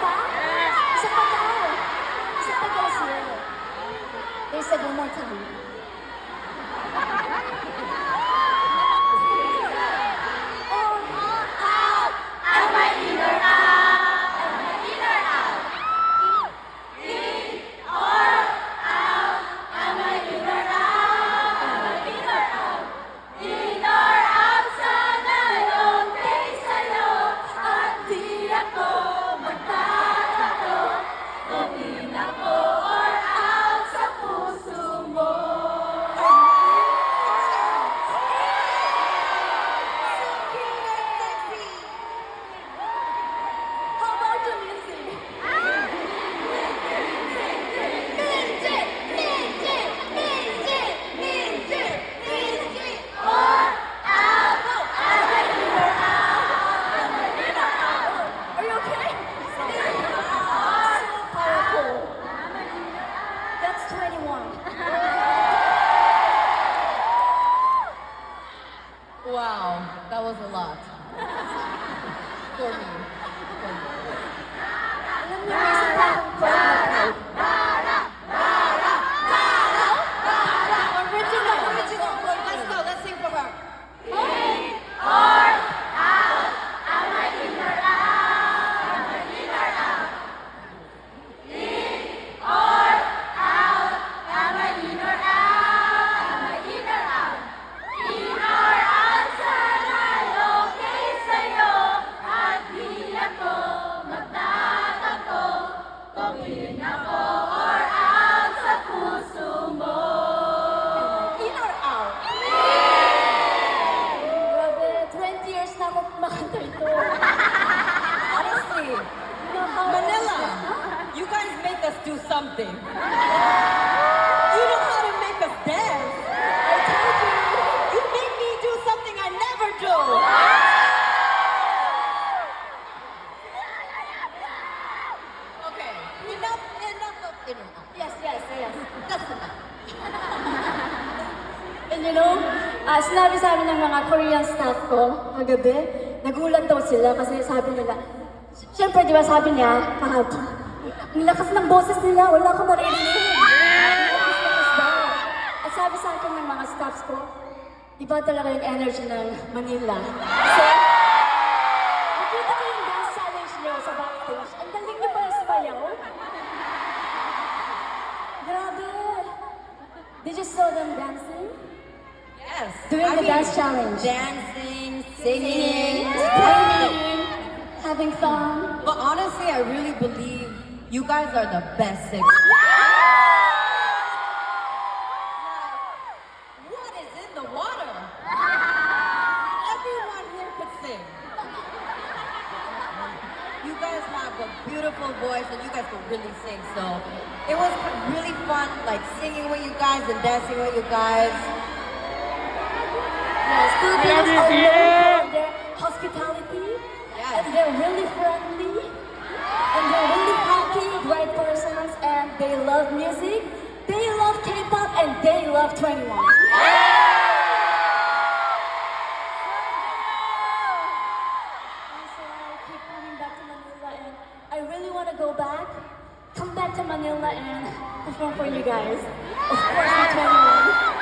ba? Isa pa daw. Isa pa daw sila. They said one more time. How about the music? Are you okay? So powerful. That's 21. Wow, that was a lot. For me. Alam niyo, may isa pa akong proud na proud. Original. Let's go. Let's sing for her. In or out? Grabe, 20 years na ako kumakanta ito. Honestly, You know how Manila, you guys make us do something. You know how to make us dance. I told you. You make me do something I never do. Okay, enough of Yes, yes, yes. That's enough. And you know, sinabi sa amin ng mga Korean staff ko kagabi, nagulat daw sila kasi sabi nila, siyempre di ba sabi niya, kahapon, ang lakas ng boses nila, wala akong maririnig. Lakas daw. At sabi sa akin ng mga staffs ko, iba talaga yung energy ng Manila. So, nakita ko yung dance challenge niyo sa backstage. Ang galing niyo pala sumayaw. Grabe. Did you saw them dancing? Yes. Doing the dance challenge. Dancing, singing, Playing, having fun. But honestly, I really believe you guys are the best singers. What is in the water? Everyone here could sing. You guys have a beautiful voice and you guys can really sing. So it was really fun, like singing with you guys and dancing with you guys. Yes, Filipinos are known for their hospitality. Yes. And they're really friendly. And they're really happy, bright persons. And they love music. They love K-pop and they love 21. So I keep coming back to Manila and I really want to go back, come back to Manila and perform for you guys. Of course, with 21.